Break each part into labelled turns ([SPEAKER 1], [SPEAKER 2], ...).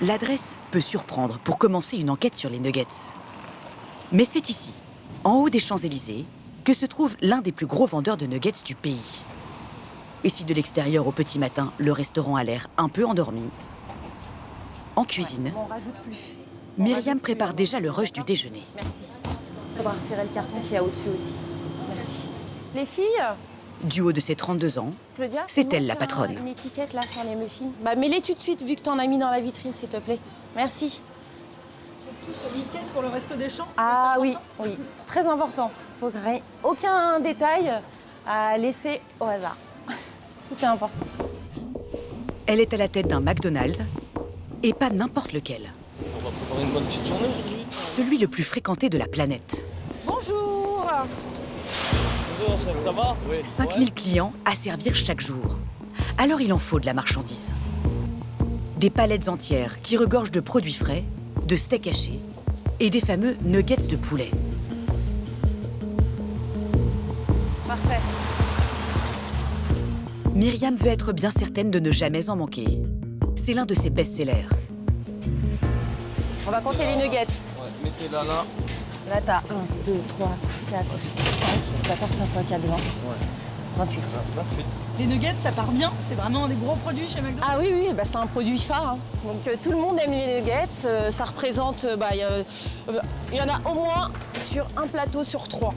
[SPEAKER 1] L'adresse peut surprendre pour commencer une enquête sur les nuggets. Mais c'est ici, en haut des Champs-Élysées, que se trouve l'un des plus gros vendeurs de nuggets du pays. Et si de l'extérieur au petit matin, le restaurant a l'air un peu endormi, en cuisine, Myriam prépare déjà le rush du déjeuner.
[SPEAKER 2] Merci. Il faudra retirer le carton qu'il y a au-dessus aussi. Merci. Les filles,
[SPEAKER 1] Du haut de ses 32 ans,
[SPEAKER 2] Claudia,
[SPEAKER 1] c'est elle la
[SPEAKER 2] une
[SPEAKER 1] patronne.
[SPEAKER 2] étiquette là sur les muffins. Bah mets-les tout de suite vu que t'en as mis dans la vitrine, s'il te plaît. Merci.
[SPEAKER 3] Tout ce week-end pour le resto des champs.
[SPEAKER 2] Ah oui, oui, très important. Faut qu'il n'y ait aucun détail à laisser au hasard. Tout est important.
[SPEAKER 1] Elle est à la tête d'un McDonald's, et pas n'importe lequel.
[SPEAKER 4] On va préparer une bonne petite journée aujourd'hui.
[SPEAKER 1] Celui le plus fréquenté de la planète.
[SPEAKER 2] Bonjour.
[SPEAKER 4] Bonjour chef, ça va? Oui.
[SPEAKER 1] 5000 clients à servir chaque jour. Alors il en faut de la marchandise. Des palettes entières qui regorgent de produits frais, de steaks hachés et des fameux nuggets de poulet.
[SPEAKER 2] Parfait.
[SPEAKER 1] Myriam veut être bien certaine de ne jamais en manquer. C'est l'un de ses best-sellers.
[SPEAKER 2] On va compter les nuggets.
[SPEAKER 4] Ouais, mettez-la là.
[SPEAKER 2] Là, t'as 1, 2, 3, 4, 5. Tu vas faire 5 fois 4, 20.
[SPEAKER 4] Ouais.
[SPEAKER 2] 28.
[SPEAKER 4] 28.
[SPEAKER 3] Les nuggets, ça part bien. C'est vraiment un des gros produits chez McDo.
[SPEAKER 2] Ah oui, oui, bah, c'est un produit phare. Hein. Donc tout le monde aime les nuggets. Ça représente, il y en a au moins sur un plateau sur 3.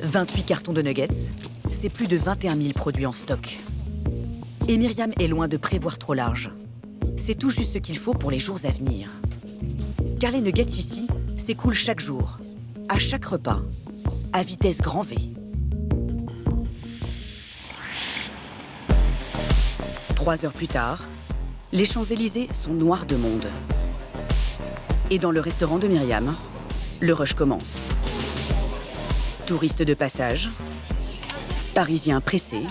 [SPEAKER 1] 28 cartons de nuggets, c'est plus de 21 000 produits en stock. Et Myriam est loin de prévoir trop large. C'est tout juste ce qu'il faut pour les jours à venir. Car les nuggets ici s'écoulent chaque jour, à chaque repas, à vitesse grand V. 3 heures plus tard, les Champs-Élysées sont noirs de monde. Et dans le restaurant de Myriam, le rush commence. Touristes de passage, Parisiens pressés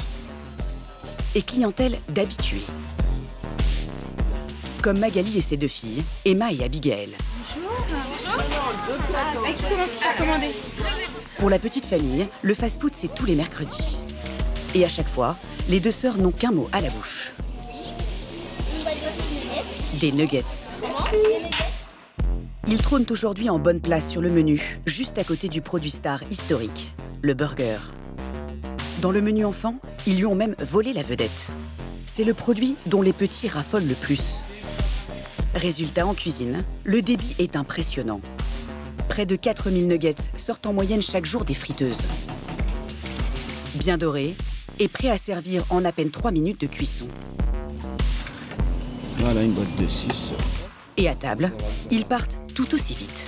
[SPEAKER 1] et clientèle d'habitués. Comme Magali et ses 2 filles, Emma et Abigail.
[SPEAKER 3] Qui commence à commander?
[SPEAKER 1] Pour la petite famille, le fast-food, c'est tous les mercredis. Et à chaque fois, les 2 sœurs n'ont qu'un mot à la bouche. Des nuggets. Ils trônent aujourd'hui en bonne place sur le menu, juste à côté du produit star historique, le burger. Dans le menu enfant, ils lui ont même volé la vedette. C'est le produit dont les petits raffolent le plus. Résultat en cuisine, le débit est impressionnant. Près de 4000 nuggets sortent en moyenne chaque jour des friteuses. Bien dorés et prêts à servir en à peine 3 minutes de cuisson.
[SPEAKER 5] Voilà une boîte de 6.
[SPEAKER 1] Et à table, ils partent tout aussi vite.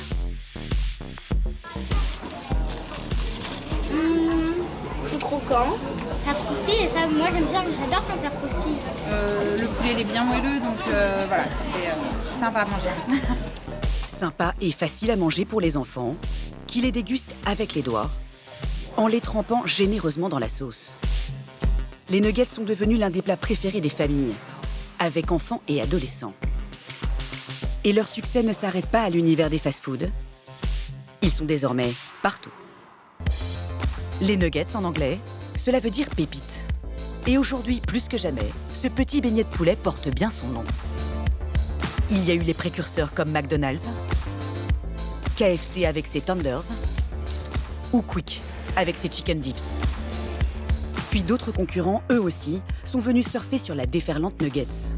[SPEAKER 6] C'est croquant, ça croustille et ça, moi j'aime bien, j'adore quand ça croustille.
[SPEAKER 7] Le poulet il est bien moelleux, donc voilà, c'est sympa à manger.
[SPEAKER 1] Sympa et facile à manger pour les enfants, qui les dégustent avec les doigts, en les trempant généreusement dans la sauce. Les nuggets sont devenus l'un des plats préférés des familles, avec enfants et adolescents. Et leur succès ne s'arrête pas à l'univers des fast-foods. Ils sont désormais partout. Les nuggets en anglais, cela veut dire pépite. Et aujourd'hui, plus que jamais, ce petit beignet de poulet porte bien son nom. Il y a eu les précurseurs comme McDonald's, KFC avec ses Tenders, ou Quick avec ses Chicken Dips. Puis d'autres concurrents, eux aussi, sont venus surfer sur la déferlante nuggets.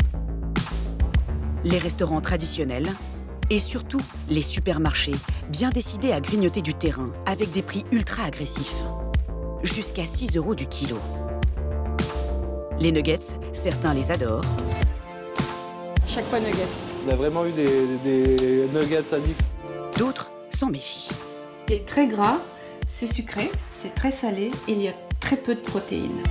[SPEAKER 1] Les restaurants traditionnels et surtout les supermarchés, bien décidés à grignoter du terrain avec des prix ultra agressifs. Jusqu'à 6 € du kilo. Les nuggets, certains les adorent.
[SPEAKER 2] Chaque fois nuggets.
[SPEAKER 8] On a vraiment eu des nuggets addicts.
[SPEAKER 1] D'autres s'en méfient.
[SPEAKER 9] C'est très gras, c'est sucré, c'est très salé et il y a très peu de protéines.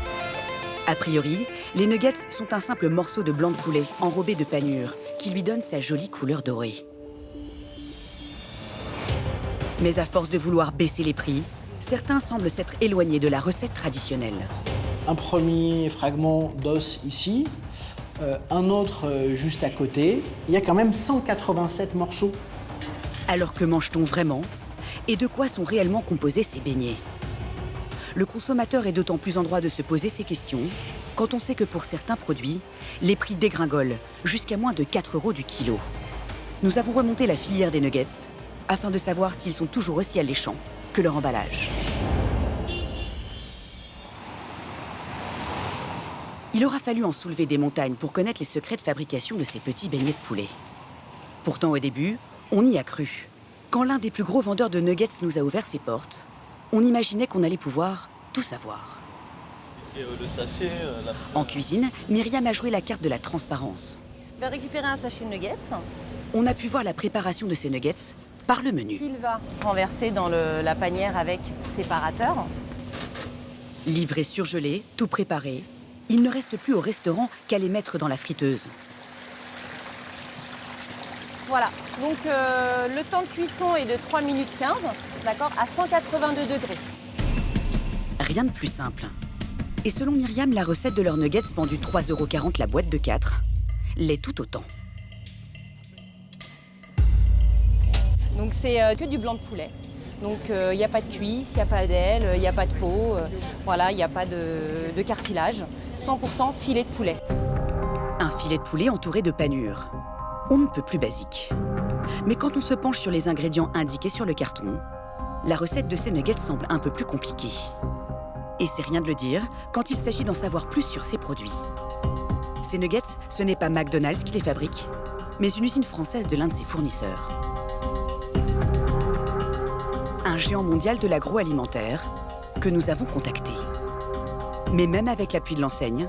[SPEAKER 1] A priori, les nuggets sont un simple morceau de blanc de poulet enrobé de panure qui lui donne sa jolie couleur dorée. Mais à force de vouloir baisser les prix, certains semblent s'être éloignés de la recette traditionnelle.
[SPEAKER 5] Un premier fragment d'os ici, un autre juste à côté. Il y a quand même 187 morceaux.
[SPEAKER 1] Alors que mange-t-on vraiment? Et de quoi sont réellement composés ces beignets? Le consommateur est d'autant plus en droit de se poser ces questions quand on sait que pour certains produits, les prix dégringolent jusqu'à moins de 4 € du kilo. Nous avons remonté la filière des nuggets afin de savoir s'ils sont toujours aussi alléchants que leur emballage. Il aura fallu en soulever des montagnes pour connaître les secrets de fabrication de ces petits beignets de poulet. Pourtant, au début, on y a cru. Quand l'un des plus gros vendeurs de nuggets nous a ouvert ses portes, on imaginait qu'on allait pouvoir tout savoir.
[SPEAKER 4] Et le sachet,
[SPEAKER 1] En cuisine, Myriam a joué la carte de la transparence.
[SPEAKER 2] Je vais récupérer un sachet de nuggets
[SPEAKER 1] On a pu voir la préparation de ces nuggets par le menu.
[SPEAKER 2] qu'il va renverser dans la panière avec séparateur.
[SPEAKER 1] Livrés surgelés, tout préparé, il ne reste plus au restaurant qu'à les mettre dans la friteuse.
[SPEAKER 2] Voilà, donc le temps de cuisson est de 3 minutes 15, d'accord, à 182 degrés.
[SPEAKER 1] Rien de plus simple. Et selon Myriam, la recette de leurs nuggets vendus 3,40 € la boîte de 4 l'est tout autant.
[SPEAKER 2] Donc c'est que du blanc de poulet. Donc il n'y a pas de cuisse, il n'y a pas d'aile, il n'y a pas de peau, voilà, il n'y a pas de cartilage. 100% filet de poulet.
[SPEAKER 1] Un filet de poulet entouré de panure. On ne peut plus basique. Mais quand on se penche sur les ingrédients indiqués sur le carton, la recette de ces nuggets semble un peu plus compliquée. Et c'est rien de le dire quand il s'agit d'en savoir plus sur ces produits. Ces nuggets, ce n'est pas McDonald's qui les fabrique, mais une usine française de l'un de ses fournisseurs. Un géant mondial de l'agroalimentaire que nous avons contacté. Mais même avec l'appui de l'enseigne,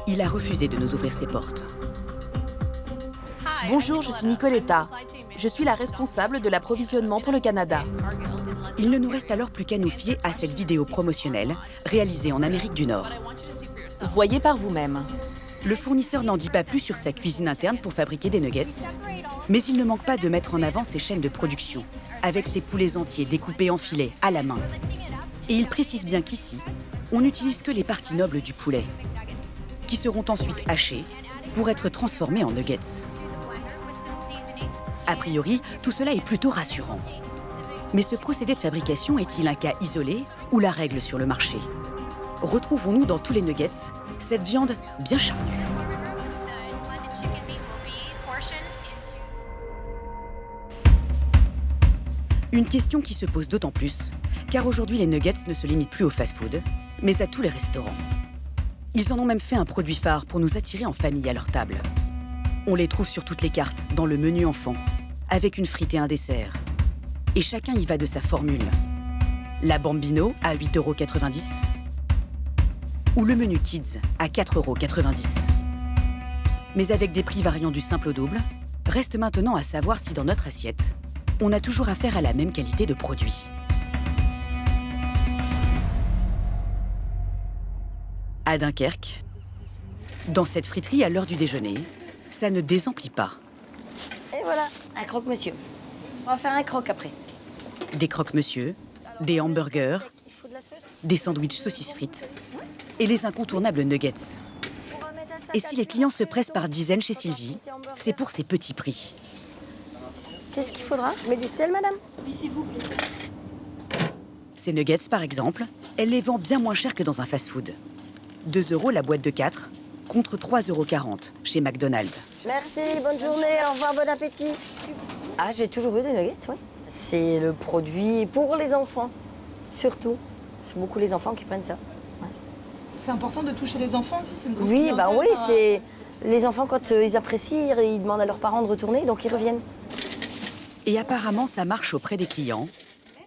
[SPEAKER 1] il a refusé de nous ouvrir ses portes.
[SPEAKER 10] Bonjour, je suis Nicoletta. Je suis la responsable de l'approvisionnement pour le Canada.
[SPEAKER 1] Il ne nous reste alors plus qu'à nous fier à cette vidéo promotionnelle réalisée en Amérique du Nord.
[SPEAKER 10] Voyez par vous-même.
[SPEAKER 1] Le fournisseur n'en dit pas plus sur sa cuisine interne pour fabriquer des nuggets, mais il ne manque pas de mettre en avant ses chaînes de production, avec ses poulets entiers découpés en filets à la main. Et il précise bien qu'ici, on n'utilise que les parties nobles du poulet, qui seront ensuite hachées pour être transformées en nuggets. A priori, tout cela est plutôt rassurant. Mais ce procédé de fabrication est-il un cas isolé ou la règle sur le marché? Retrouvons-nous dans tous les nuggets cette viande bien charnue? Une question qui se pose d'autant plus, car aujourd'hui les nuggets ne se limitent plus au fast-food, mais à tous les restaurants. Ils en ont même fait un produit phare pour nous attirer en famille à leur table. On les trouve sur toutes les cartes, dans le menu enfant, avec une frite et un dessert. Et chacun y va de sa formule. La Bambino à 8,90 € ou le menu Kids à 4,90 €. Mais avec des prix variant du simple au double, reste maintenant à savoir si dans notre assiette, on a toujours affaire à la même qualité de produit. À Dunkerque, dans cette friterie à l'heure du déjeuner, ça ne désemplit pas.
[SPEAKER 11] Et voilà, un croque-monsieur. On va faire un croque après.
[SPEAKER 1] Des croque-monsieur, des hamburgers, des sandwichs saucisses frites et les incontournables nuggets. Et si les clients se pressent par dizaines chez Sylvie, c'est pour ses petits prix.
[SPEAKER 11] Qu'est-ce qu'il faudra? Je mets du sel, madame? Oui, s'il vous plaît.
[SPEAKER 1] Ces nuggets, par exemple, elle les vend bien moins cher que dans un fast-food. 2 € la boîte de 4, contre 3,40 € chez McDonald's.
[SPEAKER 11] Merci, bonne journée, au revoir, bon appétit. Ah, j'ai toujours eu des nuggets, oui. C'est le produit pour les enfants, surtout. C'est beaucoup les enfants qui prennent ça. Ouais.
[SPEAKER 3] C'est important de toucher les enfants aussi, c'est une grosse
[SPEAKER 11] Oui,
[SPEAKER 3] clientèle,
[SPEAKER 11] oui, c'est... Les enfants, quand ils apprécient, ils demandent à leurs parents de retourner, donc ils reviennent.
[SPEAKER 1] Et apparemment, ça marche auprès des clients,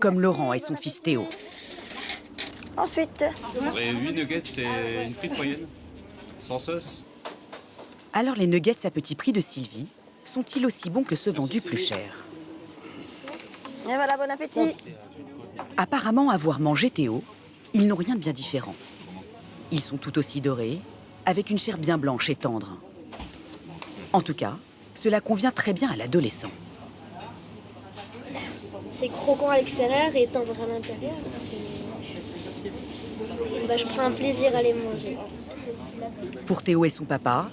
[SPEAKER 1] comme Laurent et son fils Théo.
[SPEAKER 11] Ensuite...
[SPEAKER 12] 8 nuggets, c'est une frite moyenne, sans sauce.
[SPEAKER 1] Alors les nuggets à petit prix de Sylvie sont-ils aussi bons que ceux vendus plus cher?
[SPEAKER 11] Et voilà, bon appétit.
[SPEAKER 1] Apparemment, à voir manger Théo, ils n'ont rien de bien différent. Ils sont tout aussi dorés, avec une chair bien blanche et tendre. En tout cas, cela convient très bien à l'adolescent.
[SPEAKER 6] C'est croquant à l'extérieur et tendre à l'intérieur. Je prends un plaisir à les manger.
[SPEAKER 1] Pour Théo et son papa,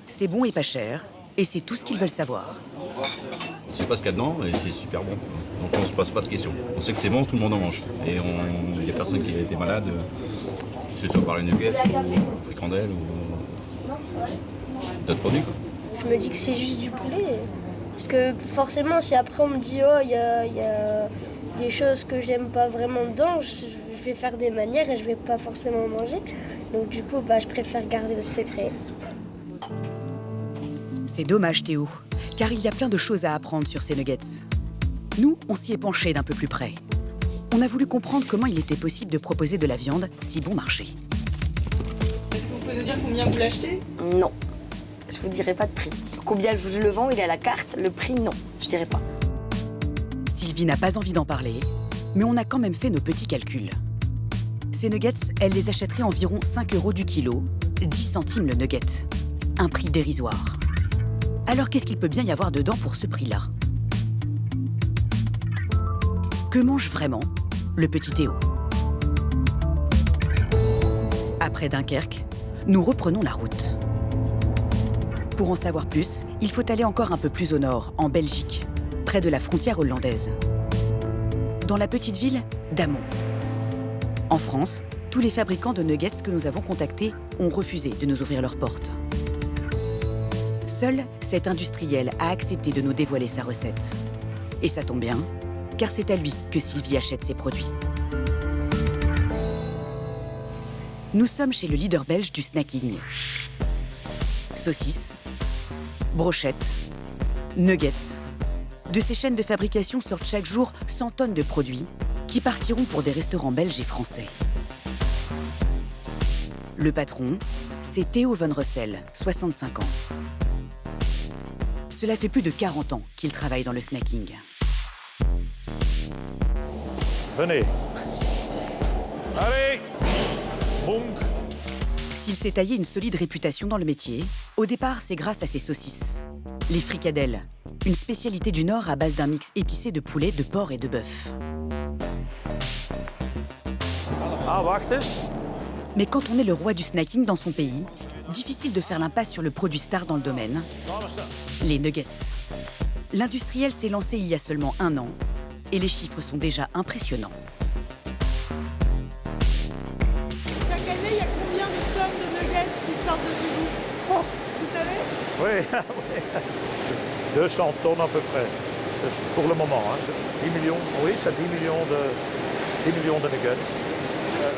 [SPEAKER 1] c'est bon et pas cher, et c'est tout ce qu'ils veulent savoir.
[SPEAKER 12] On sait pas ce qu'il y a dedans et c'est super bon. Donc on se pose pas de questions. On sait que c'est bon, tout le monde en mange. Et il n'y a personne qui a été malade, que ce soit par les nuggets ou fricandelles ou D'autres produits, quoi.
[SPEAKER 6] Je me dis que c'est juste du poulet. Parce que forcément, si après on me dit oh, il y a des choses que j'aime pas vraiment dedans, je vais faire des manières et je vais pas forcément manger. Donc du coup, je préfère garder le secret.
[SPEAKER 1] C'est dommage, Théo, car il y a plein de choses à apprendre sur ces nuggets. Nous, on s'y est penché d'un peu plus près. On a voulu comprendre comment il était possible de proposer de la viande si bon marché.
[SPEAKER 3] Est-ce que vous pouvez nous dire combien vous l'achetez?
[SPEAKER 11] Non, je vous dirai pas de prix. Combien je le vends, il est à la carte. Le prix, non, je dirai pas.
[SPEAKER 1] Sylvie n'a pas envie d'en parler, mais on a quand même fait nos petits calculs. Ces nuggets, elle les achèterait environ 5 € du kilo, 10 centimes le nugget. Un prix dérisoire. Alors qu'est-ce qu'il peut bien y avoir dedans pour ce prix-là? Que mange vraiment le petit Théo? Après Dunkerque, nous reprenons la route. Pour en savoir plus, il faut aller encore un peu plus au nord, en Belgique, près de la frontière hollandaise. Dans la petite ville d'Amont. En France, tous les fabricants de nuggets que nous avons contactés ont refusé de nous ouvrir leurs portes. Seul cet industriel a accepté de nous dévoiler sa recette. Et ça tombe bien, car c'est à lui que Sylvie achète ses produits. Nous sommes chez le leader belge du snacking. Saucisses, brochettes, nuggets. De ces chaînes de fabrication sortent chaque jour 100 tonnes de produits qui partiront pour des restaurants belges et français. Le patron, c'est Theo Van Russel, 65 ans. Cela fait plus de 40 ans qu'il travaille dans le snacking.
[SPEAKER 13] Venez. Allez. Bonk.
[SPEAKER 1] S'il s'est taillé une solide réputation dans le métier, au départ, c'est grâce à ses saucisses. Les fricadelles, une spécialité du Nord à base d'un mix épicé de poulet, de porc et de bœuf.
[SPEAKER 13] Ah, wacht eens.
[SPEAKER 1] Mais quand on est le roi du snacking dans son pays, difficile de faire l'impasse sur le produit star dans le domaine, les nuggets. L'industriel s'est lancé il y a seulement 1 an et les chiffres sont déjà impressionnants.
[SPEAKER 3] Chaque année, il y a combien de tonnes de nuggets qui sortent de chez vous? Oh, vous savez?
[SPEAKER 13] Oui, 200 tonnes à peu près, pour le moment. 10 millions, oui, c'est 10 millions de nuggets.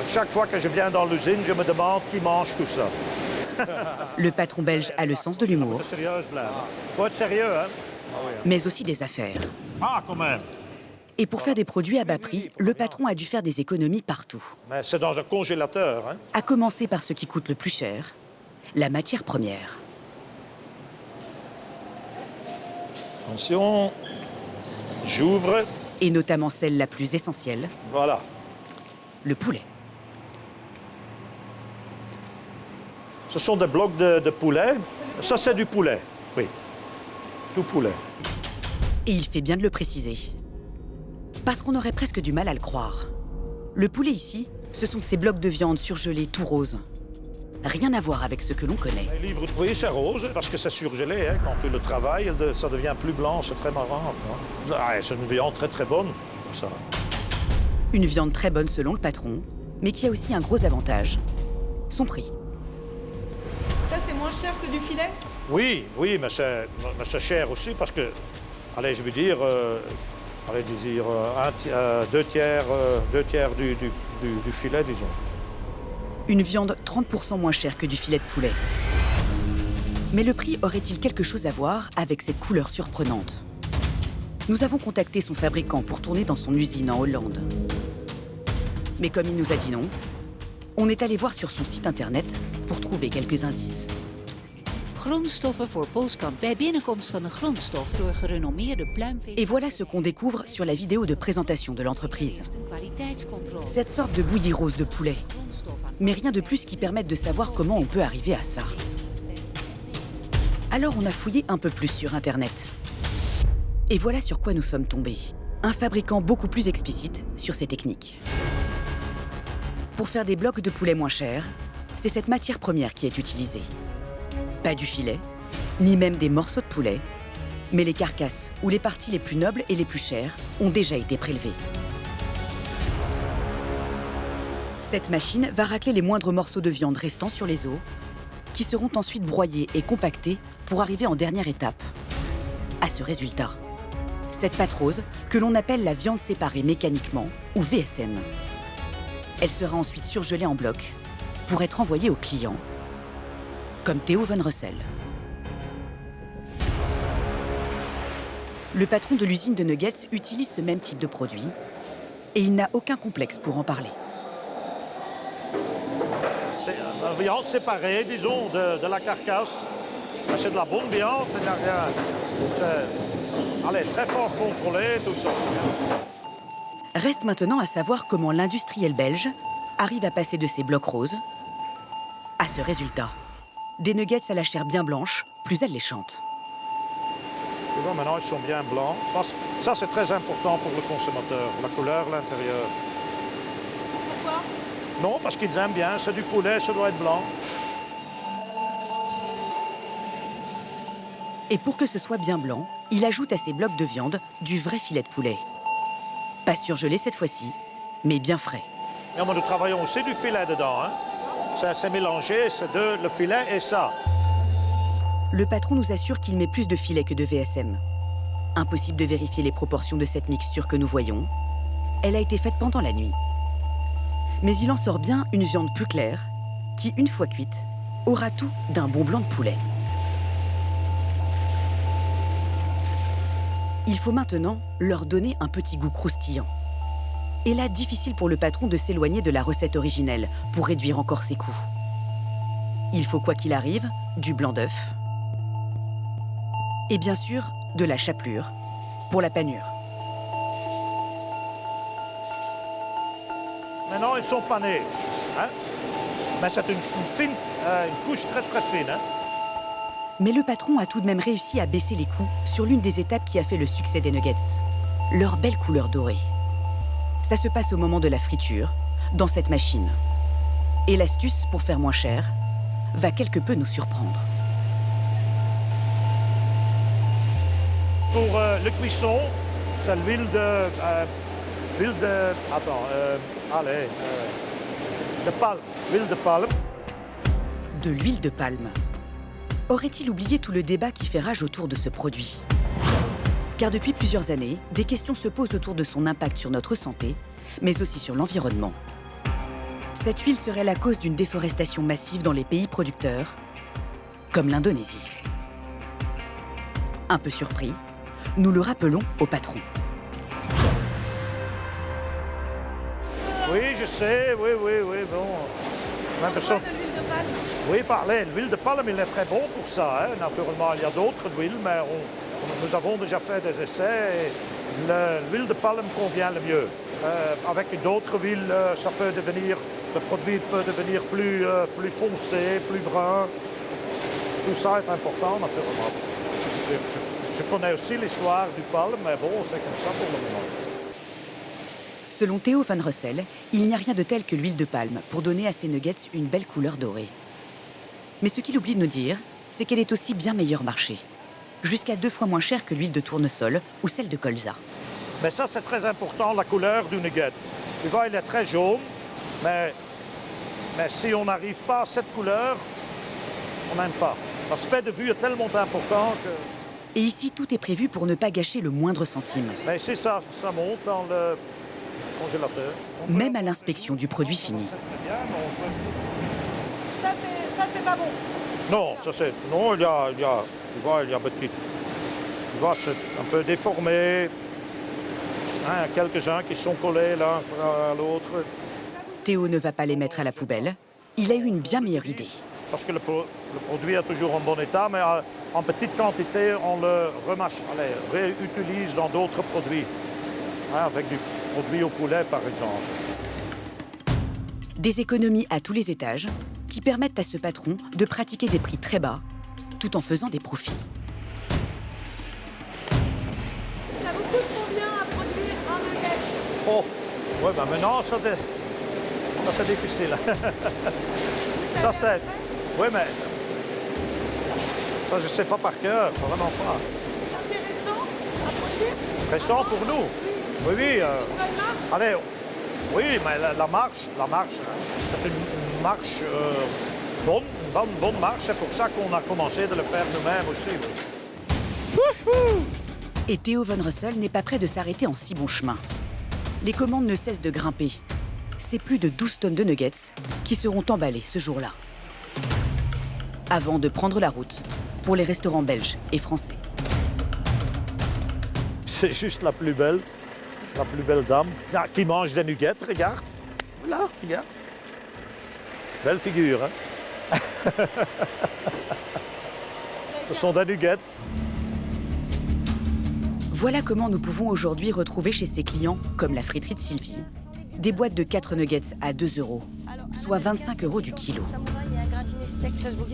[SPEAKER 13] Chaque fois que je viens dans l'usine, je me demande qui mange tout ça.
[SPEAKER 1] Le patron belge a le sens de l'humour,
[SPEAKER 13] Faut être sérieux, hein?
[SPEAKER 1] mais aussi des affaires.
[SPEAKER 13] Ah, quand même.
[SPEAKER 1] Et pour faire des produits à bas prix, le patron a dû faire des économies partout.
[SPEAKER 13] Mais c'est dans un congélateur, hein?
[SPEAKER 1] À commencer par ce qui coûte le plus cher, la matière première.
[SPEAKER 13] Attention, j'ouvre.
[SPEAKER 1] Et notamment celle la plus essentielle.
[SPEAKER 13] Voilà.
[SPEAKER 1] Le poulet.
[SPEAKER 13] Ce sont des blocs de poulet. Ça, c'est du poulet, oui. Tout poulet.
[SPEAKER 1] Et il fait bien de le préciser. Parce qu'on aurait presque du mal à le croire. Le poulet ici, ce sont ces blocs de viande surgelés tout roses. Rien à voir avec ce que l'on connaît.
[SPEAKER 13] Les livres, oui, c'est rose, parce que c'est surgelé. Hein. Quand tu le travailles, ça devient plus blanc, c'est très marrant. C'est une viande très très bonne pour ça.
[SPEAKER 1] Une viande très bonne selon le patron, mais qui a aussi un gros avantage. Son prix.
[SPEAKER 3] Ça, c'est moins cher que du filet?
[SPEAKER 13] Oui, mais c'est cher aussi parce que, allez, je veux dire, deux tiers du filet, disons.
[SPEAKER 1] Une viande 30% moins chère que du filet de poulet. Mais le prix aurait-il quelque chose à voir avec cette couleur surprenante? Nous avons contacté son fabricant pour tourner dans son usine en Hollande. Mais comme il nous a dit non, on est allé voir sur son site internet pour trouver quelques indices. Et voilà ce qu'on découvre sur la vidéo de présentation de l'entreprise. Cette sorte de bouillie rose de poulet. Mais rien de plus qui permette de savoir comment on peut arriver à ça. Alors on a fouillé un peu plus sur internet. Et voilà sur quoi nous sommes tombés. Un fabricant beaucoup plus explicite sur ses techniques. Pour faire des blocs de poulet moins chers, c'est cette matière première qui est utilisée. Pas du filet, ni même des morceaux de poulet, mais les carcasses ou les parties les plus nobles et les plus chères ont déjà été prélevées. Cette machine va racler les moindres morceaux de viande restant sur les os, qui seront ensuite broyés et compactés pour arriver en dernière étape. À ce résultat, cette pâte rose que l'on appelle la viande séparée mécaniquement ou VSM. Elle sera ensuite surgelée en blocs pour être envoyée aux clients, comme Theo Van Russel. Le patron de l'usine de nuggets utilise ce même type de produit et il n'a aucun complexe pour en parler.
[SPEAKER 13] C'est une viande séparée, disons, de la carcasse. C'est de la bonne viande, il n'y a rien. Allez, très fort contrôlé, tout ça.
[SPEAKER 1] Reste maintenant à savoir comment l'industriel belge arrive à passer de ces blocs roses à ce résultat. Des nuggets à la chair bien blanche, plus alléchante.
[SPEAKER 13] Tu vois, maintenant, ils sont bien blancs. Ça, c'est très important pour le consommateur, la couleur, l'intérieur.
[SPEAKER 3] Pourquoi?
[SPEAKER 13] Non, parce qu'ils aiment bien. C'est du poulet, ça doit être blanc.
[SPEAKER 1] Et pour que ce soit bien blanc, il ajoute à ces blocs de viande du vrai filet de poulet. Pas surgelé cette fois-ci, mais bien frais.
[SPEAKER 13] Non, mais nous travaillons aussi du filet dedans. Hein? C'est mélangé, c'est le filet et ça.
[SPEAKER 1] Le patron nous assure qu'il met plus de filet que de VSM. Impossible de vérifier les proportions de cette mixture que nous voyons. Elle a été faite pendant la nuit. Mais il en sort bien une viande plus claire, qui, une fois cuite, aura tout d'un bon blanc de poulet. Il faut maintenant leur donner un petit goût croustillant. Et là, difficile pour le patron de s'éloigner de la recette originelle pour réduire encore ses coûts. Il faut, quoi qu'il arrive, du blanc d'œuf. Et bien sûr, de la chapelure pour la panure.
[SPEAKER 13] Maintenant, ils sont panés. Hein? Mais c'est une couche très très fine. Hein?
[SPEAKER 1] Mais le patron a tout de même réussi à baisser les coûts sur l'une des étapes qui a fait le succès des nuggets. Leur belle couleur dorée. Ça se passe au moment de la friture, dans cette machine. Et l'astuce, pour faire moins cher, va quelque peu nous surprendre.
[SPEAKER 13] Pour le cuisson, c'est l'huile de palme. L'huile de palme.
[SPEAKER 1] De l'huile de palme. Aurait-il oublié tout le débat qui fait rage autour de ce produit? Car depuis plusieurs années, des questions se posent autour de son impact sur notre santé, mais aussi sur l'environnement. Cette huile serait la cause d'une déforestation massive dans les pays producteurs, comme l'Indonésie. Un peu surpris, nous le rappelons au patron.
[SPEAKER 13] Oui, je sais, oui, bon. Oui, parlez, l'huile de palme, il est très bon pour ça. Hein. Naturellement, il y a d'autres huiles, mais nous avons déjà fait des essais et l'huile de palme convient le mieux. Avec d'autres huiles, le produit peut devenir plus foncé, plus brun. Tout ça est important, naturellement. Je connais aussi l'histoire du palme, mais bon, c'est comme ça pour le moment.
[SPEAKER 1] Selon Theo Van Russel, il n'y a rien de tel que l'huile de palme pour donner à ces nuggets une belle couleur dorée. Mais ce qu'il oublie de nous dire, c'est qu'elle est aussi bien meilleur marché. Jusqu'à 2 fois moins chère que l'huile de tournesol ou celle de colza.
[SPEAKER 13] Mais ça, c'est très important, la couleur du nugget. Tu vois, il est très jaune, mais si on n'arrive pas à cette couleur, on n'aime pas. L'aspect de vue est tellement important que...
[SPEAKER 1] Et ici, tout est prévu pour ne pas gâcher le moindre centime.
[SPEAKER 13] Mais c'est ça monte dans le congélateur.
[SPEAKER 1] Même à l'inspection du produit fini.
[SPEAKER 3] Ça, c'est pas bon.
[SPEAKER 13] Non, ça c'est... Non, tu vois, il y a petit... Tu vois, c'est un peu déformé. Hein, quelques-uns qui sont collés l'un à l'autre.
[SPEAKER 1] Théo ne va pas les mettre à la poubelle. Il a eu une bien meilleure idée.
[SPEAKER 13] Parce que le produit est toujours en bon état, mais en petite quantité, on le réutilise dans d'autres produits. Hein, avec du produit au poulet, par exemple.
[SPEAKER 1] Des économies à tous les étages qui permettent à ce patron de pratiquer des prix très bas, tout en faisant des profits.
[SPEAKER 3] Ça vous coûte combien à produire un nugget?
[SPEAKER 13] Oh, ouais, ben maintenant, ça c'est difficile. Ça c'est... Oui, mais... Ça, je ne sais pas par cœur, vraiment pas.
[SPEAKER 3] C'est intéressant à produire?
[SPEAKER 13] Intéressant pour nous? Oui. Allez, oui, mais la marche, c'est une marche bonne, bonne marche. C'est pour ça qu'on a commencé de le faire nous-mêmes aussi.
[SPEAKER 1] Et Theo Von Russell n'est pas prêt de s'arrêter en si bon chemin. Les commandes ne cessent de grimper. C'est plus de 12 tonnes de nuggets qui seront emballées ce jour-là. Avant de prendre la route pour les restaurants belges et français.
[SPEAKER 13] C'est juste la plus belle dame qui mange des nuggets, regarde. Là, regarde. Belle figure, hein? Ce sont des nuggets.
[SPEAKER 1] Voilà comment nous pouvons aujourd'hui retrouver chez ses clients, comme la friterie de Sylvie, des boîtes de 4 nuggets à 2 €, soit 25 € du kilo.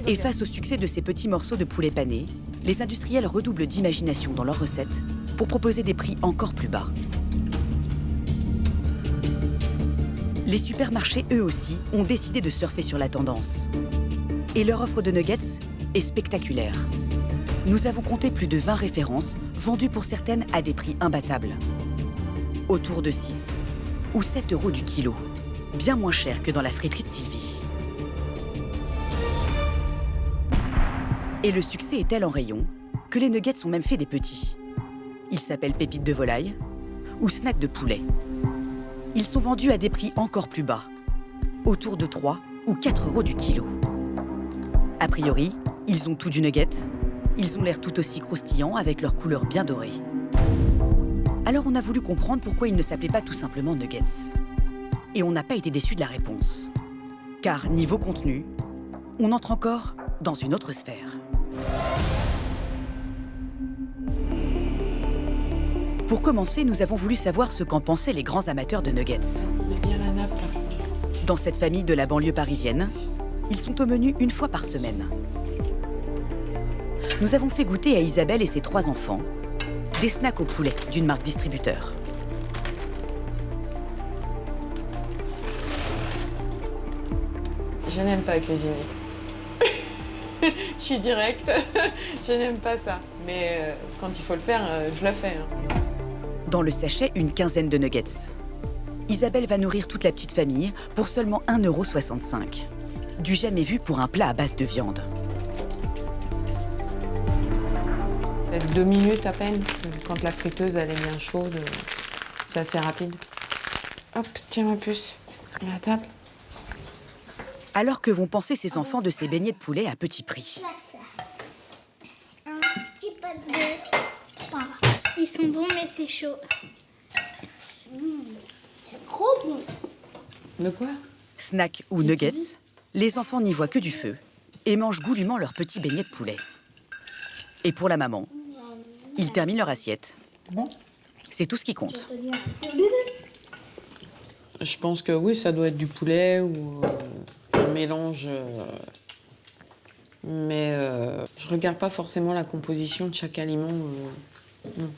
[SPEAKER 1] Et face au succès de ces petits morceaux de poulet pané, les industriels redoublent d'imagination dans leurs recettes pour proposer des prix encore plus bas. Les supermarchés, eux aussi, ont décidé de surfer sur la tendance. Et leur offre de nuggets est spectaculaire. Nous avons compté plus de 20 références, vendues pour certaines à des prix imbattables. Autour de 6 ou 7 € du kilo, bien moins cher que dans la friterie de Sylvie. Et le succès est tel en rayon que les nuggets sont même faits des petits. Ils s'appellent pépites de volaille ou snacks de poulet. Ils sont vendus à des prix encore plus bas, autour de 3 ou 4 € du kilo. A priori, ils ont tout du nugget, ils ont l'air tout aussi croustillants avec leur couleur bien dorée. Alors on a voulu comprendre pourquoi ils ne s'appelaient pas tout simplement nuggets. Et on n'a pas été déçus de la réponse. Car niveau contenu, on entre encore dans une autre sphère. Pour commencer, nous avons voulu savoir ce qu'en pensaient les grands amateurs de nuggets.
[SPEAKER 9] On a bien la nappe, là.
[SPEAKER 1] Dans cette famille de la banlieue parisienne, ils sont au menu une fois par semaine. Nous avons fait goûter à Isabelle et ses 3 enfants des snacks au poulet d'une marque distributeur.
[SPEAKER 9] Je n'aime pas cuisiner. Je suis directe, je n'aime pas ça. Mais quand il faut le faire, je le fais.
[SPEAKER 1] Dans le sachet, une quinzaine de nuggets. Isabelle va nourrir toute la petite famille pour seulement 1,65 €. Du jamais vu pour un plat à base de viande.
[SPEAKER 9] 2 minutes à peine, quand la friteuse elle est bien chaude, c'est assez rapide. Hop, tiens ma puce, à la table.
[SPEAKER 1] Alors que vont penser ces enfants de ces beignets de poulet à petit prix?
[SPEAKER 14] Un petit peu de... Voilà. Ils sont bons, mais c'est chaud. C'est trop bon.
[SPEAKER 9] De quoi?
[SPEAKER 1] Snack ou nuggets, les enfants n'y voient que du feu et mangent goulûment leurs petits beignets de poulet. Et pour la maman, ils terminent leur assiette. C'est tout ce qui compte.
[SPEAKER 9] Je pense que oui, ça doit être du poulet ou un mélange. Mais je regarde pas forcément la composition de chaque aliment. Non.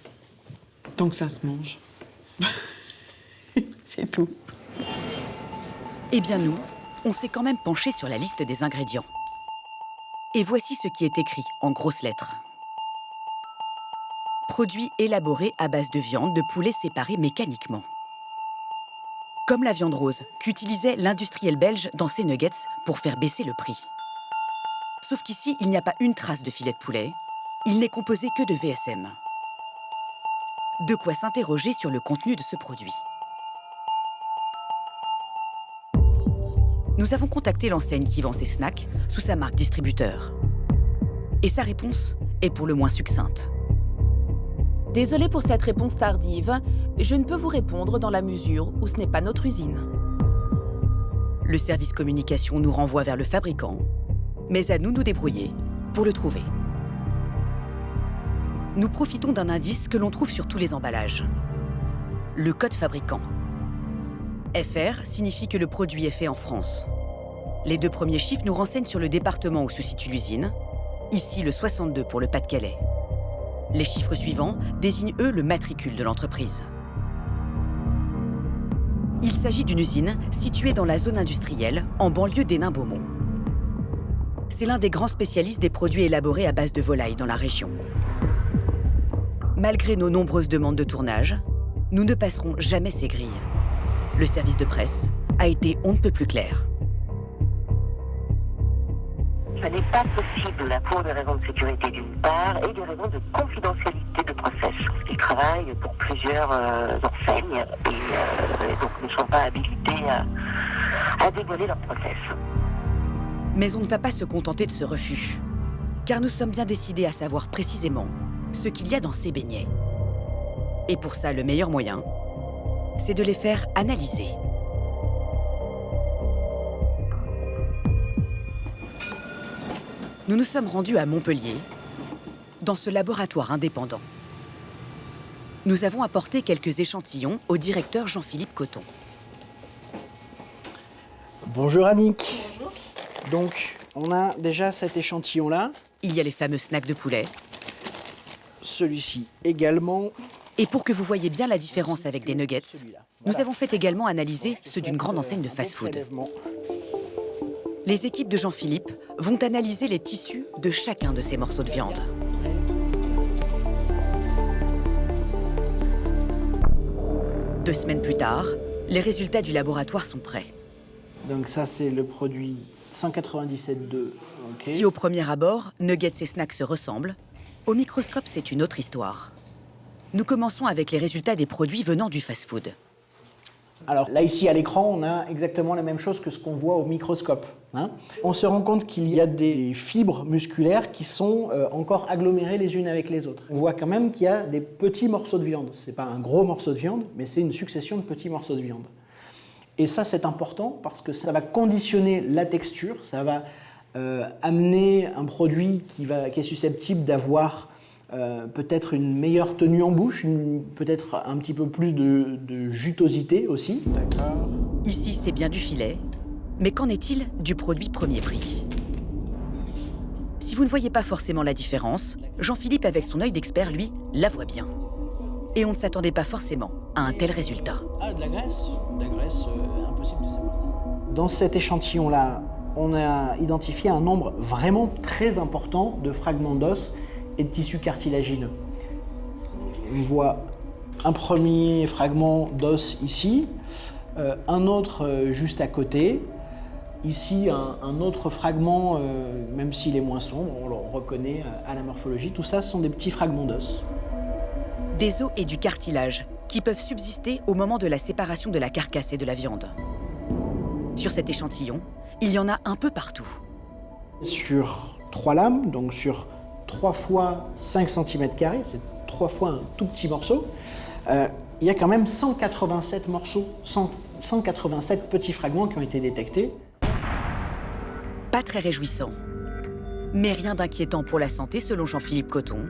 [SPEAKER 9] Tant que ça se mange. C'est tout.
[SPEAKER 1] Eh bien nous, on s'est quand même penché sur la liste des ingrédients. Et voici ce qui est écrit en grosses lettres. Produits élaborés à base de viande de poulet séparée mécaniquement. Comme la viande rose qu'utilisait l'industriel belge dans ses nuggets pour faire baisser le prix. Sauf qu'ici, il n'y a pas une trace de filet de poulet. Il n'est composé que de VSM. De quoi s'interroger sur le contenu de ce produit. Nous avons contacté l'enseigne qui vend ses snacks sous sa marque distributeur. Et sa réponse est pour le moins succincte.
[SPEAKER 10] Désolée pour cette réponse tardive, je ne peux vous répondre dans la mesure où ce n'est pas notre usine.
[SPEAKER 1] Le service communication nous renvoie vers le fabricant, mais à nous de nous débrouiller pour le trouver. Nous profitons d'un indice que l'on trouve sur tous les emballages. Le code fabricant. FR signifie que le produit est fait en France. Les 2 premiers chiffres nous renseignent sur le département où se situe l'usine, ici le 62 pour le Pas-de-Calais. Les chiffres suivants désignent, eux, le matricule de l'entreprise. Il s'agit d'une usine située dans la zone industrielle, en banlieue d'Hénin-Beaumont. C'est l'un des grands spécialistes des produits élaborés à base de volaille dans la région. Malgré nos nombreuses demandes de tournage, nous ne passerons jamais ces grilles. Le service de presse a été on ne peut plus clair.
[SPEAKER 15] Ça n'est pas possible pour des raisons de sécurité d'une part et des raisons de confidentialité de process. Ils travaillent pour plusieurs enseignes et donc ne sont pas habilités à dévoiler leur process.
[SPEAKER 1] Mais on ne va pas se contenter de ce refus, car nous sommes bien décidés à savoir précisément ce qu'il y a dans ces beignets. Et pour ça, le meilleur moyen, c'est de les faire analyser. Nous nous sommes rendus à Montpellier, dans ce laboratoire indépendant. Nous avons apporté quelques échantillons au directeur Jean-Philippe Coton.
[SPEAKER 5] Bonjour Annick. Bonjour. Donc, on a déjà cet échantillon-là.
[SPEAKER 1] Il y a les fameux snacks de poulet.
[SPEAKER 5] Celui-ci également.
[SPEAKER 1] Et pour que vous voyez bien la différence avec des nuggets, nous avons fait également analyser ceux d'une grande enseigne de fast-food. Les équipes de Jean-Philippe vont analyser les tissus de chacun de ces morceaux de viande. Deux semaines plus tard, les résultats du laboratoire sont prêts.
[SPEAKER 5] Donc ça, c'est le produit 197.2. Okay.
[SPEAKER 1] Si au premier abord, nuggets et snacks se ressemblent, au microscope, c'est une autre histoire. Nous commençons avec les résultats des produits venant du fast-food.
[SPEAKER 5] Alors là, ici, à l'écran, on a exactement la même chose que ce qu'on voit au microscope. On se rend compte qu'il y a des fibres musculaires qui sont encore agglomérées les unes avec les autres. On voit quand même qu'il y a des petits morceaux de viande. Ce n'est pas un gros morceau de viande, mais c'est une succession de petits morceaux de viande. Et ça, c'est important parce que ça va conditionner la texture, ça va amener un produit qui est susceptible d'avoir peut-être une meilleure tenue en bouche, peut-être un petit peu plus de jutosité aussi. D'accord.
[SPEAKER 1] Ici, c'est bien du filet, mais qu'en est-il du produit premier prix? Si vous ne voyez pas forcément la différence, Jean-Philippe, avec son œil d'expert, lui, la voit bien. Et on ne s'attendait pas forcément à un tel résultat.
[SPEAKER 5] Ah, de la graisse? De la graisse, impossible de savoir. Dans cet échantillon-là, on a identifié un nombre vraiment très important de fragments d'os et de tissus cartilagineux. On voit un premier fragment d'os ici, un autre juste à côté. Ici, un autre fragment, même s'il est moins sombre, on le reconnaît à la morphologie. Tout ça, ce sont des petits fragments d'os.
[SPEAKER 1] Des os et du cartilage qui peuvent subsister au moment de la séparation de la carcasse et de la viande. Sur cet échantillon, il y en a un peu partout.
[SPEAKER 5] Sur 3 lames, donc sur 3 fois 5 cm², c'est 3 fois un tout petit morceau, il y a quand même 187 morceaux, 187 petits fragments qui ont été détectés.
[SPEAKER 1] Pas très réjouissant, mais rien d'inquiétant pour la santé selon Jean-Philippe Coton.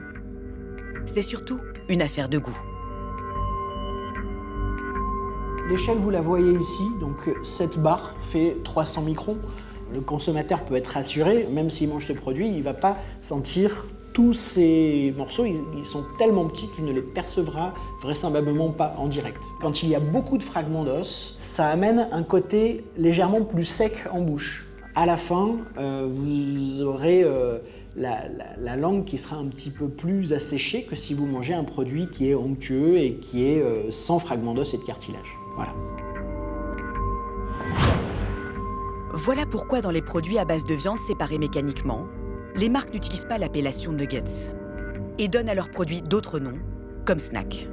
[SPEAKER 1] C'est surtout une affaire de goût.
[SPEAKER 5] L'échelle, vous la voyez ici, donc cette barre fait 300 microns. Le consommateur peut être rassuré, même s'il mange ce produit, il ne va pas sentir tous ces morceaux. Ils sont tellement petits qu'il ne les percevra vraisemblablement pas en direct. Quand il y a beaucoup de fragments d'os, ça amène un côté légèrement plus sec en bouche. À la fin, vous aurez la langue qui sera un petit peu plus asséchée que si vous mangez un produit qui est onctueux et qui est sans fragments d'os et de cartilage. Voilà.
[SPEAKER 1] Voilà pourquoi dans les produits à base de viande séparés mécaniquement, les marques n'utilisent pas l'appellation nuggets et donnent à leurs produits d'autres noms, comme snack.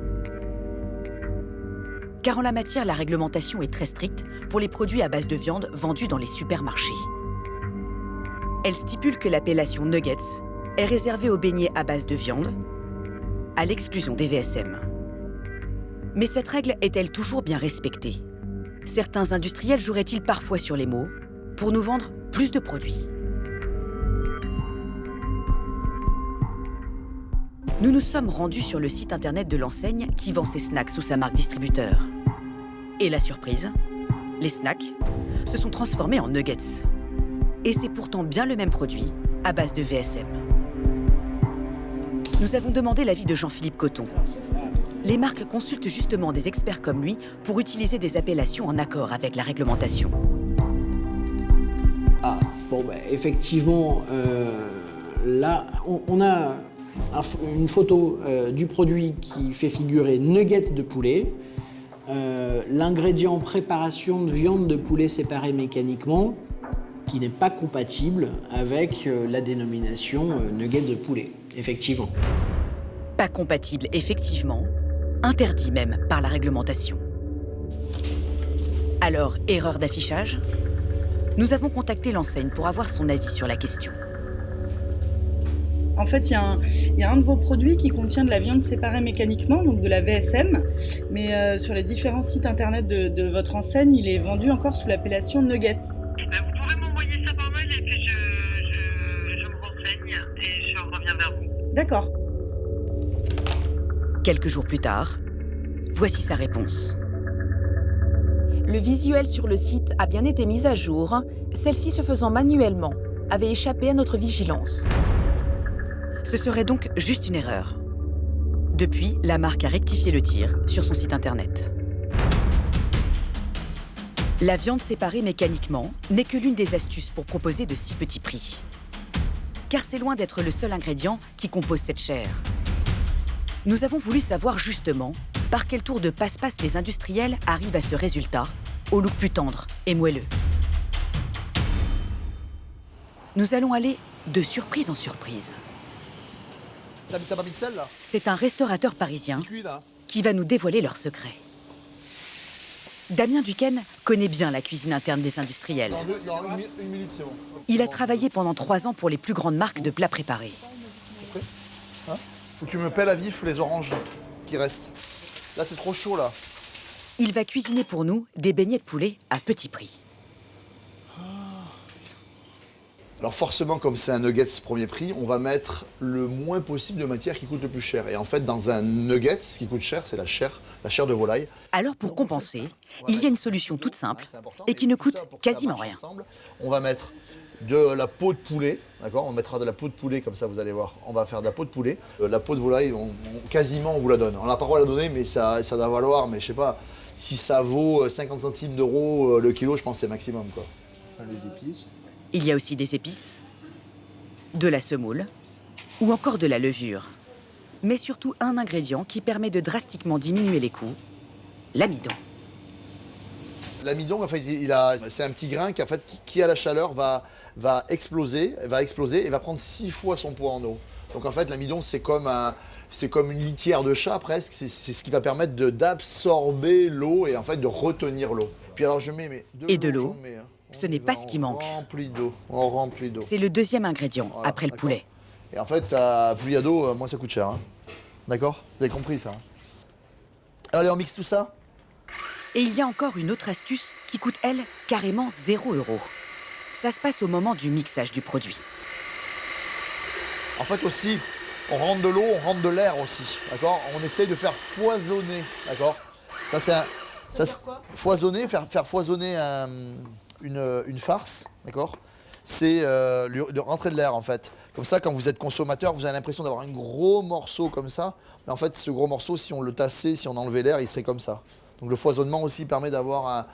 [SPEAKER 1] Car en la matière, la réglementation est très stricte pour les produits à base de viande vendus dans les supermarchés. Elle stipule que l'appellation nuggets est réservée aux beignets à base de viande, à l'exclusion des VSM. Mais cette règle est-elle toujours bien respectée? Certains industriels joueraient-ils parfois sur les mots pour nous vendre plus de produits? Nous nous sommes rendus sur le site internet de l'enseigne qui vend ses snacks sous sa marque distributeur. Et la surprise, les snacks se sont transformés en nuggets. Et c'est pourtant bien le même produit à base de VSM. Nous avons demandé l'avis de Jean-Philippe Coton. Les marques consultent justement des experts comme lui pour utiliser des appellations en accord avec la réglementation.
[SPEAKER 5] Ah, bon, effectivement, là, on a une photo du produit qui fait figurer nuggets de poulet, l'ingrédient préparation de viande de poulet séparée mécaniquement, qui n'est pas compatible avec la dénomination nuggets de poulet, effectivement.
[SPEAKER 1] Pas compatible, effectivement, interdit même par la réglementation. Alors, erreur d'affichage? Nous avons contacté l'enseigne pour avoir son avis sur la question.
[SPEAKER 3] En fait, il y a un de vos produits qui contient de la viande séparée mécaniquement, donc de la VSM, mais sur les différents sites internet de votre enseigne, il est vendu encore sous l'appellation nuggets.
[SPEAKER 15] Vous pouvez m'envoyer ça par mail et puis je me renseigne et je reviens vers vous.
[SPEAKER 3] D'accord.
[SPEAKER 1] Quelques jours plus tard, voici sa réponse.
[SPEAKER 10] Le visuel sur le site a bien été mis à jour. Celle-ci, se faisant manuellement, avait échappé à notre vigilance.
[SPEAKER 1] Ce serait donc juste une erreur. Depuis, la marque a rectifié le tir sur son site internet. La viande séparée mécaniquement n'est que l'une des astuces pour proposer de si petits prix. Car c'est loin d'être le seul ingrédient qui compose cette chair. Nous avons voulu savoir justement par quel tour de passe-passe les industriels arrivent à ce résultat, au look plus tendre et moelleux. Nous allons aller de surprise en surprise.
[SPEAKER 8] T'as pas mis de sel, là?
[SPEAKER 1] C'est un restaurateur parisien qui va nous dévoiler leur secret. Damien Duquesne connaît bien la cuisine interne des industriels.
[SPEAKER 8] Une minute, c'est bon.
[SPEAKER 1] Il a travaillé pendant 3 ans pour les plus grandes marques de plats préparés.
[SPEAKER 8] Hein? Faut que tu me pelles à vif les oranges qui restent. Là, c'est trop chaud, là.
[SPEAKER 1] Il va cuisiner pour nous des beignets de poulet à petit prix.
[SPEAKER 8] Alors forcément, comme c'est un nuggets premier prix, on va mettre le moins possible de matière qui coûte le plus cher. Et en fait, dans un nugget, ce qui coûte cher, c'est la chair de volaille.
[SPEAKER 1] Alors pour compenser, il y a une solution toute simple et qui ne coûte quasiment rien.
[SPEAKER 8] On va mettre de la peau de poulet, d'accord? On mettra de la peau de poulet, comme ça vous allez voir. On va faire de la peau de poulet. La peau de volaille, quasiment on vous la donne. On n'a pas le droit de la donner, mais ça doit valoir, mais je sais pas, si ça vaut 50 centimes d'euros le kilo, je pense que c'est maximum, quoi. Les épices.
[SPEAKER 1] Il y a aussi des épices, de la semoule ou encore de la levure. Mais surtout un ingrédient qui permet de drastiquement diminuer les coûts, l'amidon.
[SPEAKER 8] L'amidon, en fait, c'est un petit grain qui à la chaleur va exploser et va prendre 6 fois son poids en eau. Donc en fait, l'amidon, c'est comme une litière de chat presque. C'est ce qui va permettre d'absorber l'eau et en fait de retenir l'eau. Puis alors je mets
[SPEAKER 1] de l'eau. Ce n'est pas ce qui manque.
[SPEAKER 8] On remplit d'eau.
[SPEAKER 1] C'est le deuxième ingrédient, voilà, après le poulet.
[SPEAKER 8] Et en fait, plus il y a d'eau, moins ça coûte cher. Hein. D'accord? Vous avez compris ça? Allez, on mixe tout ça.
[SPEAKER 1] Et il y a encore une autre astuce qui coûte, elle, carrément 0 €. Ça se passe au moment du mixage du produit.
[SPEAKER 8] En fait aussi, on rentre de l'eau, on rentre de l'air aussi. D'accord? On essaye de faire foisonner. D'accord? Ça, c'est foisonner, faire foisonner une farce, d'accord? C'est de rentrer de l'air en fait. Comme ça, quand vous êtes consommateur, vous avez l'impression d'avoir un gros morceau comme ça. Mais en fait, ce gros morceau, si on le tassait, si on enlevait l'air, il serait comme ça. Donc le foisonnement aussi permet d'avoir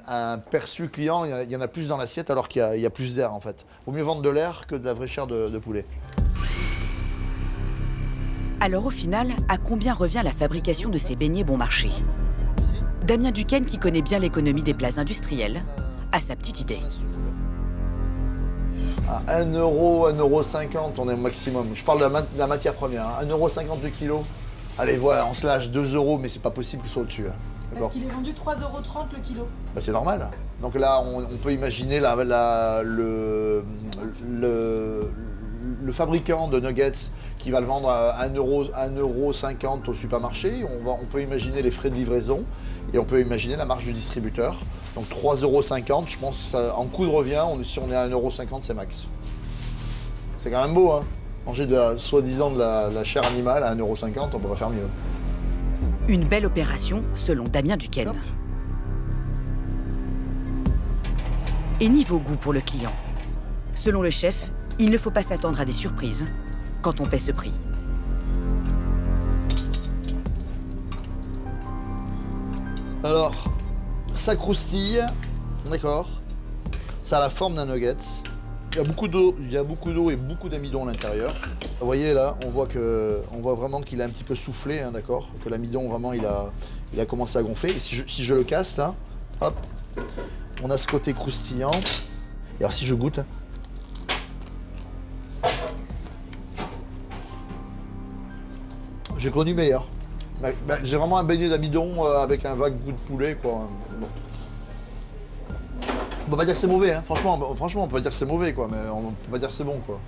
[SPEAKER 8] un perçu client. Il y en a plus dans l'assiette alors qu'il y a plus d'air en fait. Vaut mieux vendre de l'air que de la vraie chair de poulet.
[SPEAKER 1] Alors au final, à combien revient la fabrication de ces beignets bon marché? Damien Duquesne, qui connaît bien l'économie des plats industriels, a sa petite idée.
[SPEAKER 8] À 1 €, 1,50 €, on est au maximum. Je parle de la matière première. Hein. 1,50 € le kilo. Allez, voilà, on se lâche 2 €, mais c'est pas possible qu'il soit au-dessus. Hein.
[SPEAKER 3] Parce qu'il est vendu 3,30 € le kilo.
[SPEAKER 8] Bah, c'est normal. Donc là, on peut imaginer le fabricant de nuggets qui va le vendre à 1,50 € au supermarché. On peut imaginer les frais de livraison et on peut imaginer la marge du distributeur. Donc 3,50 €, je pense, en coût de revient, si on est à 1,50 €, c'est max. C'est quand même beau, hein? Manger soi-disant de la chair animale à 1,50 €, on peut pas faire mieux.
[SPEAKER 1] Une belle opération, selon Damien Duquesne. Hop. Et niveau goût pour le client. Selon le chef, il ne faut pas s'attendre à des surprises quand on paie ce prix.
[SPEAKER 8] Alors, ça croustille, d'accord. Ça a la forme d'un nugget. Il y a beaucoup d'eau et beaucoup d'amidon à l'intérieur. Vous voyez là, on voit vraiment qu'il a un petit peu soufflé, hein, d'accord. Que l'amidon vraiment il a commencé à gonfler. Et si je le casse là, hop, on a ce côté croustillant. Et alors si je goûte. J'ai connu meilleur. J'ai vraiment un beignet d'amidon avec un vague goût de poulet, quoi. Bon. On peut pas dire que c'est mauvais, hein. Franchement, on peut pas dire que c'est mauvais, quoi, mais on peut pas dire que c'est bon, quoi.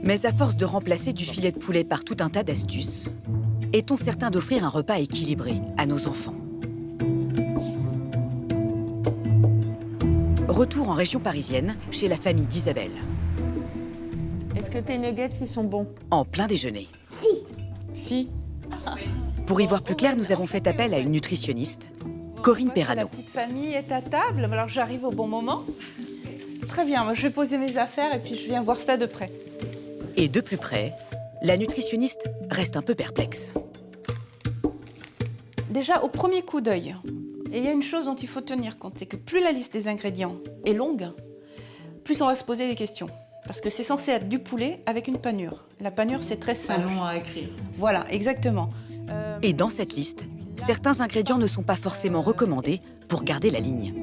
[SPEAKER 1] Mais à force de remplacer du filet de poulet par tout un tas d'astuces, est-on certain d'offrir un repas équilibré à nos enfants? Retour en région parisienne, chez la famille d'Isabelle.
[SPEAKER 9] Est-ce que tes nuggets, ils sont bons?
[SPEAKER 1] En plein déjeuner.
[SPEAKER 9] Si.
[SPEAKER 1] Pour y voir plus clair, nous avons fait appel à une nutritionniste, Corinne Perrano.
[SPEAKER 7] La petite famille est à table, alors j'arrive au bon moment. Très bien, moi je vais poser mes affaires et puis je viens voir ça de près.
[SPEAKER 1] Et de plus près, la nutritionniste reste un peu perplexe.
[SPEAKER 7] Déjà, au premier coup d'œil, il y a une chose dont il faut tenir compte, c'est que plus la liste des ingrédients est longue, plus on va se poser des questions. Parce que c'est censé être du poulet avec une panure. La panure, c'est très simple.
[SPEAKER 16] Pas long à écrire.
[SPEAKER 7] Voilà, exactement.
[SPEAKER 1] Et dans cette liste, certains ingrédients ne sont pas forcément recommandés pour garder la ligne.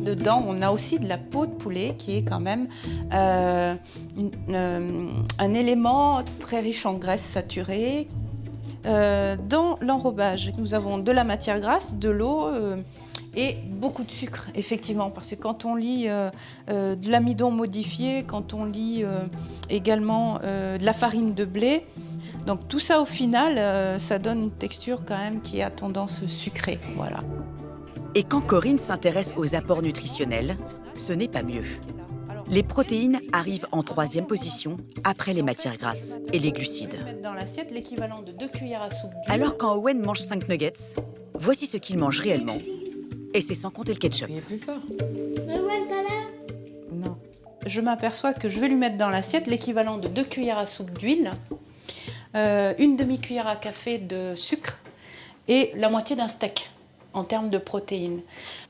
[SPEAKER 7] Dedans, on a aussi de la peau de poulet qui est quand même un élément très riche en graisses saturées. Dans l'enrobage, nous avons de la matière grasse, de l'eau et beaucoup de sucre, effectivement, parce que quand on lit de l'amidon modifié, quand on lit également de la farine de blé, donc tout ça au final, ça donne une texture quand même qui a tendance sucrée, voilà.
[SPEAKER 1] Et quand Corinne s'intéresse aux apports nutritionnels, ce n'est pas mieux. Les protéines arrivent en 3e position, après les matières grasses et les glucides.
[SPEAKER 7] Dans l'assiette, l'équivalent de 2 cuillères à soupe d'huile.
[SPEAKER 1] Alors quand Owen mange 5 nuggets, voici ce qu'il mange réellement. Et c'est sans compter le ketchup.
[SPEAKER 9] Il est plus fort.
[SPEAKER 6] Mais Owen, t'as l'air?
[SPEAKER 9] Non.
[SPEAKER 7] Je m'aperçois que je vais lui mettre dans l'assiette l'équivalent de 2 cuillères à soupe d'huile, une demi-cuillère à café de sucre et la moitié d'un steak en termes de protéines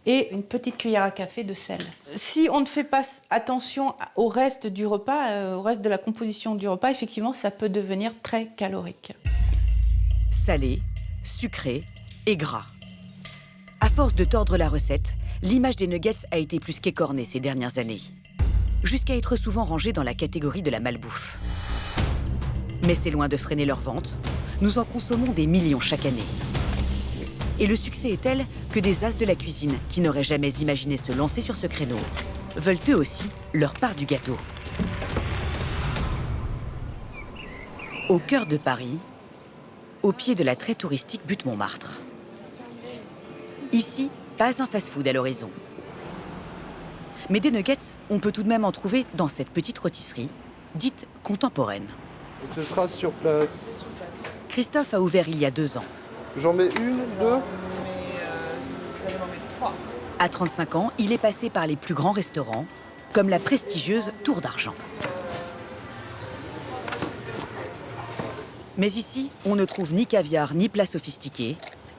[SPEAKER 7] et une petite cuillère à café de sel. Si on ne fait pas attention au reste du repas, au reste de la composition du repas, effectivement, ça peut devenir très calorique.
[SPEAKER 1] Salé, sucré et gras. À force de tordre la recette, l'image des nuggets a été plus qu'écornée ces dernières années, jusqu'à être souvent rangée dans la catégorie de la malbouffe. Mais c'est loin de freiner leur vente. Nous en consommons des millions chaque année. Et le succès est tel que des as de la cuisine, qui n'auraient jamais imaginé se lancer sur ce créneau, veulent eux aussi leur part du gâteau. Au cœur de Paris, au pied de la très touristique butte Montmartre. Ici, pas un fast-food à l'horizon. Mais des nuggets, on peut tout de même en trouver dans cette petite rôtisserie, dite contemporaine.
[SPEAKER 17] Ce sera sur place.
[SPEAKER 1] Christophe a ouvert il y a 2 ans.
[SPEAKER 17] J'en mets une, 2
[SPEAKER 7] Vous allez m'en mettre 3.
[SPEAKER 1] À 35 ans, il est passé par les plus grands restaurants, comme la prestigieuse Tour d'Argent. Mais ici, on ne trouve ni caviar ni plats sophistiqués.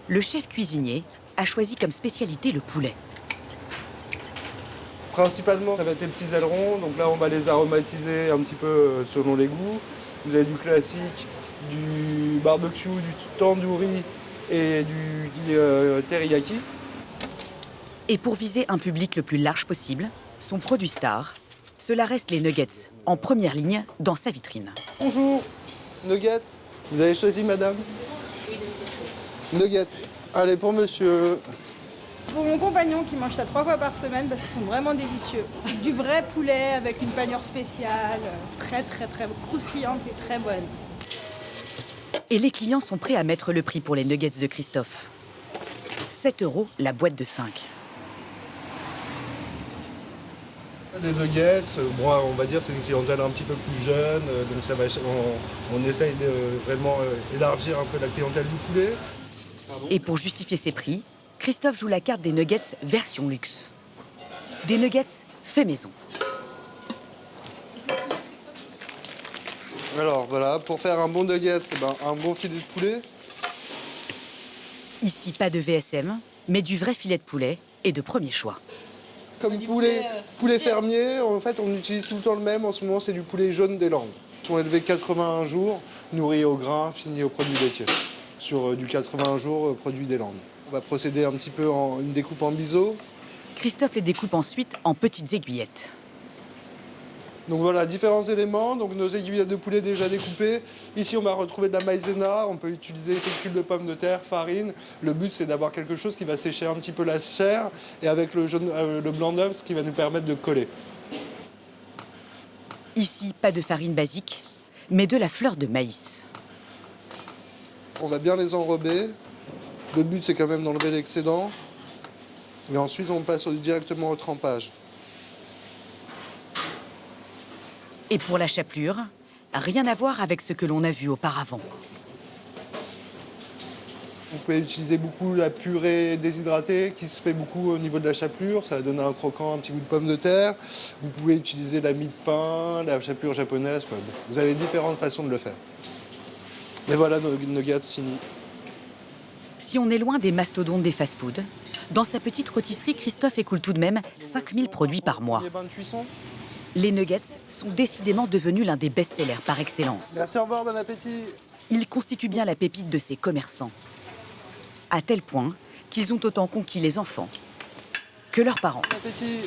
[SPEAKER 1] Le chef cuisinier a choisi comme spécialité le poulet.
[SPEAKER 17] Principalement, ça va être les petits ailerons. Donc là, on va les aromatiser un petit peu selon les goûts. Vous avez du classique, du barbecue, du tandoori et du teriyaki.
[SPEAKER 1] Et pour viser un public le plus large possible, son produit star, cela reste les nuggets, en première ligne dans sa vitrine.
[SPEAKER 17] Bonjour, nuggets. Vous avez choisi, madame? Nuggets. Allez, pour monsieur.
[SPEAKER 18] Pour mon compagnon qui mange ça 3 fois par semaine parce qu'ils sont vraiment délicieux. C'est du vrai poulet avec une panure spéciale, très croustillante et très bonne.
[SPEAKER 1] Et les clients sont prêts à mettre le prix pour les nuggets de Christophe. 7 € la boîte de 5.
[SPEAKER 17] Les nuggets, bon, on va dire c'est une clientèle un petit peu plus jeune, donc ça va, on essaye de vraiment élargir un peu la clientèle du poulet.
[SPEAKER 1] Et pour justifier ses prix, Christophe joue la carte des nuggets version luxe. Des nuggets fait maison.
[SPEAKER 17] Alors voilà, pour faire un bon nuggets, un bon filet de poulet.
[SPEAKER 1] Ici, pas de VSM, mais du vrai filet de poulet et de premier choix.
[SPEAKER 17] Comme poulet fermier, en fait, on utilise tout le temps le même. En ce moment, c'est du poulet jaune des Landes. Ils sont élevés 81 jours, nourris au grain, finis aux produits laitiers. Sur du 81 jours, produit des Landes. On va procéder un petit peu en une découpe en biseau.
[SPEAKER 1] Christophe les découpe ensuite en petites aiguillettes.
[SPEAKER 17] Donc voilà, différents éléments. Donc nos aiguillettes de poulet déjà découpées. Ici, on va retrouver de la maïzena. On peut utiliser fécule de pommes de terre, farine. Le but, c'est d'avoir quelque chose qui va sécher un petit peu la chair. Et avec le blanc d'œuf, ce qui va nous permettre de coller.
[SPEAKER 1] Ici, pas de farine basique, mais de la fleur de maïs.
[SPEAKER 17] On va bien les enrober. Le but, c'est quand même d'enlever l'excédent. Et ensuite, on passe directement au trempage.
[SPEAKER 1] Et pour la chapelure, rien à voir avec ce que l'on a vu auparavant.
[SPEAKER 17] Vous pouvez utiliser beaucoup la purée déshydratée qui se fait beaucoup au niveau de la chapelure. Ça va donner un croquant, un petit goût de pomme de terre. Vous pouvez utiliser la mie de pain, la chapelure japonaise. Quoi. Vous avez différentes façons de le faire. Et voilà nos nuggets finis.
[SPEAKER 1] Si on est loin des mastodontes des fast-foods, dans sa petite rôtisserie, Christophe écoule tout de même 5000 produits par mois.
[SPEAKER 17] Les bains de cuisson.
[SPEAKER 1] Les nuggets sont décidément devenus l'un des best-sellers par excellence.
[SPEAKER 17] Merci, au revoir, bon appétit.
[SPEAKER 1] Ils constituent bien la pépite de ces commerçants. À tel point qu'ils ont autant conquis les enfants que leurs parents.
[SPEAKER 17] Bon appétit.